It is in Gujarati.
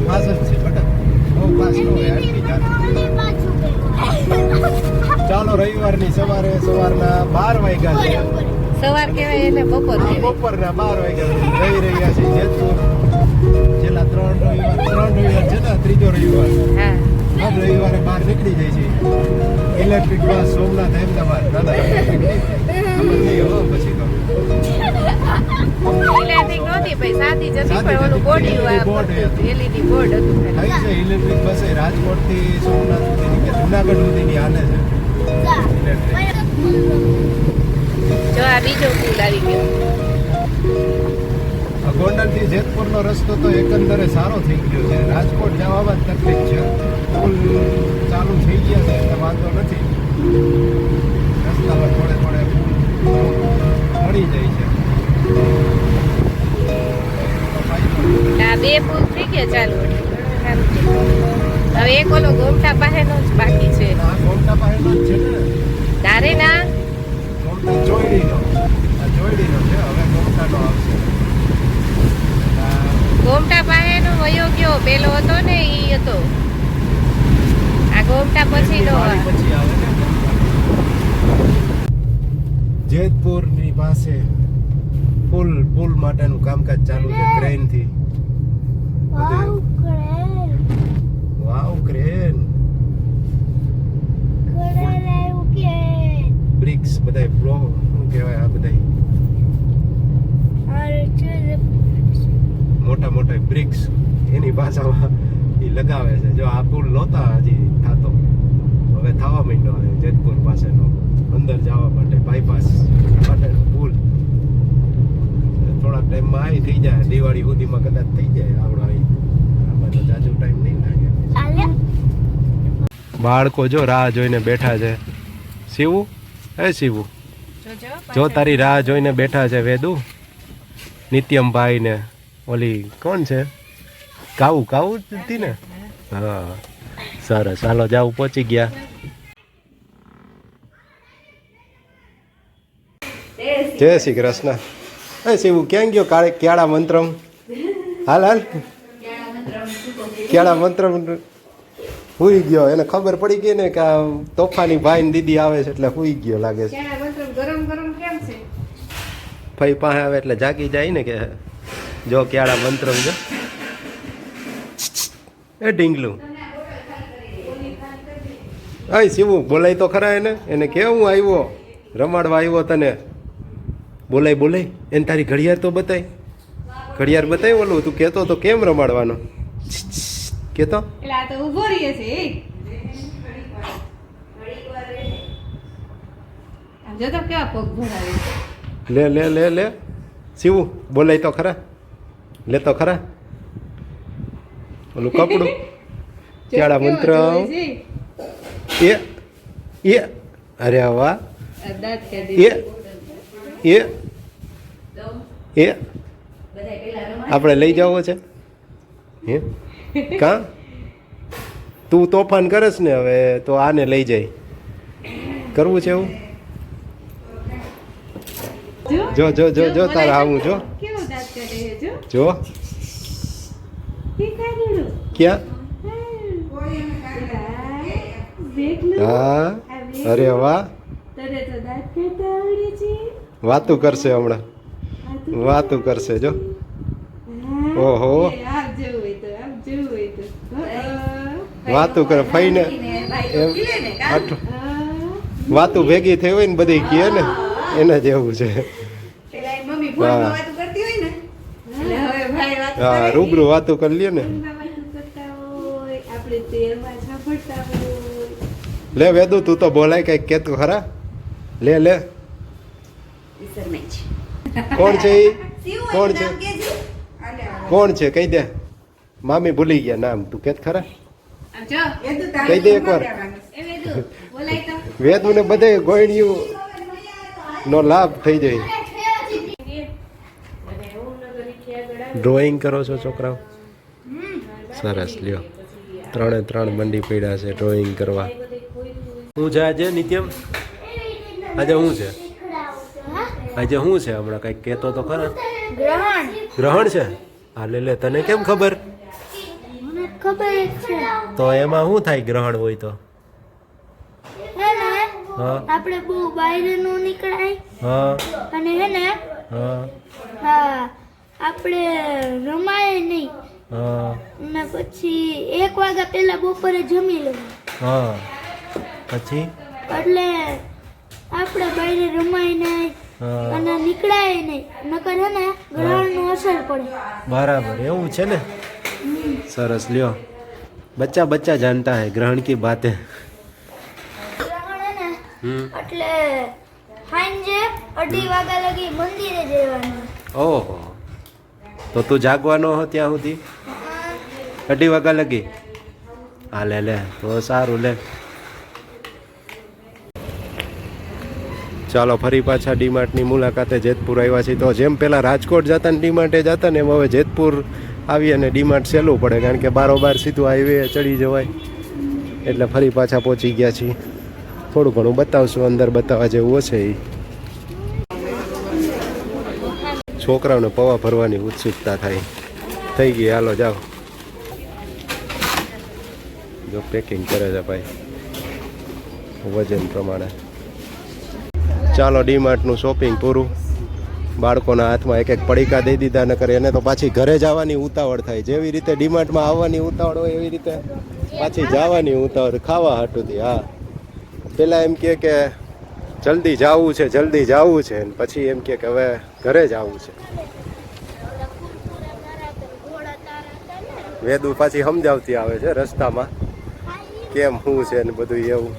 પાસ જ છે બટા, બહુ પાસ ન હોય આટલી જાત. ચાલો રવિવારની સવારના 12 વાગ્યા છે. સવાર કહેવાય એટલે બપોર કહેવાય. બપોરના 12 વાગ્યા રહી રહ્યા છે જેતપુર. છેલ્લા 3 રવિવાર છે ને, ત્રીજો રવિવાર. હા, હર રવિવારે બહાર નીકળી જાય છે ઇલેક્ટ્રિક બસ સોમનાથ અમદાવાદ. દાદા પછી તો ઇલેક્ટ્રિક નહોતી ભાઈ, સાદી જતી પણ ઓલું બોડી એલઈડી બોર્ડ હતું. થઈ છે ઇલેક્ટ્રિક બસ રાજકોટ થી સોમનાથ સુધી કે જુનાગઢ સુધીની હાલે છે ઇલેક્ટ્રિક. જો આ બીજો પુલ આવી ગયો. ગોંડલ થી જેતપુર નો રસ્તો તો એકંદરે સારો થઈ ગયો છે. રાજકોટ જવામાં જ તકલીફ છે. પુલ ચાલુ થઈ ગયા છે એટલે વાંધો નથી. રસ્તામાં થોડે પુલ મળી જાય છે. આ બે પુલ થઈ ગયા ચાલુ. હવે એક ઓલો ગોમટા પાસેનો જ બાકી છે. આ ગોમટા પાસેનો જ છે ને, તારે ના ગોમટા જોઈડીનો છે. હવે ગોમટાનો આવશે. ગોમટા પાસેનો વયો ગયો, પેલો હતો ને ઈ હતો. આ ગોમટા પછી નો પછી આવે ને જેતપુર ની પાસે પુલ માટેનું કામકાજ ચાલુ છે ક્રેન થી. વાવ ક્રેન બ્રિક્સ બધાય બ્લો શું કહેવાય આ બધાય મોટા બ્રિક્સ એની ભાષામાં એ લગાવે છે. જો આ પુલ નહોતા હજી થતો, હવે થવા માંડ્યો છે જેતપુર પાસેનો અંદર જવા માટે બાયપાસ માટેનો પુલ. થોડાક ટાઈમમાં આવી થઈ જાય, દિવાળી સુધીમાં કદાચ થઈ જાય આવડો. આમાં તો જાજુ ટાઈમ નહીં લાગે. બાળકો જો રાહ જોઈને બેઠા છે. શિવું, હે શિવું, જો તારી રાહ જોઈને બેઠા છે વેદુ, નિત્યમભાઈ ને ઓલી કોણ છે, કાવું હતી ને. હા સરસ, હાલો જાવ પહોંચી ગયા. જય શ્રી કૃષ્ણ. હે શિવું ક્યાં ગયો ક્યાળા મંત્રમ? હાલ ક્યાળા મંત્રમ હુઈ ગયો. એને ખબર પડી ગઈ ને કે આ તોફાની ભાઈ ને દીદી આવે છે એટલે હુઈ ગયો લાગે છે. ફઈ પાસે આવે એટલે જાગી જાય ને કે જો ક્યાળા મંત્રમ જો. એ ઢીંગલું, અય શિવું બોલાય તો ખરા એને કે હું આવ્યો રમાડવા આવ્યો તને. બોલાય એને તારી ઘડિયાળ તો બતાય. ઘડિયાળ બતાય ઓલું તું કહેતો તો કેમ રમાડવાનો કેતો. લે શિવું બોલાય તો ખરા, લે તો ખરા ઓલું કપડું ક્યાળા મંત્ર. એ અરે વાહ, એ આપણે લઈ જવો છે હે કા? તું તોફાન કરસ ને હવે તો આને લઈ જાય. કરવું છે એવું? જો તારા આવું જો ક્યાં? હા અરે વાહ, વાતું કરશે હમણાં, વાતું કરશે જો. ઓહો વાતું કરે ફઈને વાતું ભેગી થઈ હોય ને બધી કહે ને એને જેવું છે. હા રૂબરૂ વાતું કરી લ્યો ને. લે વેદુ તું તો બોલાય કઈક કેતું ખરા. લે કોણ છે ઈ? કોણ છે કહી દે. મામી ભૂલી ગયા નામ, તું કેત ખરા કહી દે એકવાર. વેદુ ને બધે ગોયણિયું નો લાભ થઈ જાય. ડ્રોઈંગ કરો છો છોકરાઓ? સરસ લ્યો, 3 મંડી પડ્યા છે ડ્રોઈંગ કરવા. શું છે આજે નિત્યમ? આજે શું છે? આજે શું છે હમણાં કઈક કેતો તો ખરા. ગ્રહણ છે. હા લે તને કેમ ખબર? ખબર છે તો એમાં શું થાય ગ્રહણ હોય તો? હે ને હા આપણે બહુ બહાર નો નીકળાય હા અને હે ને હા હા આપણે રમાય નહીં હા અને પછી 1 વાગ્યા પહેલા બપોરે જમી લેવું હા પછી એટલે આપણે બહાર રમાય નહીં હા અને નીકળાય નહીં નકર હે ને ગ્રહણનું અસર પડે બરાબર એવું છે ને સરસ લ્યો બચ્ચા બચ્ચા જાનતા હે ગ્રહણ કી બાतें ગ્રહણ હે ને એટલે સાંજે 2:30 વાગ્યા લગી મંદિરે જવાનું ઓહો તો તું જાગવાનો હો ત્યાં સુધી 2:30 વાગ્યા લગી હા લે તો સારું લે ચાલો ફરી પાછા ડીમાર્ટની મુલાકાતે જેતપુર આવ્યા છીએ તો જેમ પહેલાં રાજકોટ જતા ને ડીમાર્ટે જતા ને એમ હવે જેતપુર આવી અને ડીમાર્ટ સહેલું પડે કારણ કે બારોબાર સીધું હાઈવે ચડી જવાય એટલે ફરી પાછા પહોંચી ગયા છીએ થોડું ઘણું બતાવશું અંદર બતાવવા જેવું હશે એ છોકરાઓને પૌવા ભરવાની ઉત્સુકતા થાય થઈ ગઈ હાલો જાઓ જો પેકિંગ કરે છે ભાઈ વજન પ્રમાણે ચાલો ડીમાર્ટનું શોપિંગ પૂરું બાળકોના હાથમાં એક એક પડીકા દઈ દીધા ન કરે એને તો પાછી ઘરે જવાની ઉતાવળ થાય જેવી રીતે ડીમાર્ટમાં આવવાની ઉતાવળ હોય એવી રીતે પાછી જવાની ઉતાવળ ખાવા હાટુથી હા પહેલાં એમ કહે કે જલ્દી જવું છે અને પછી એમ કહે કે હવે ઘરે જવું છે વેદુ પાછી સમજાવતી આવે છે રસ્તામાં કેમ શું છે ને બધું એવું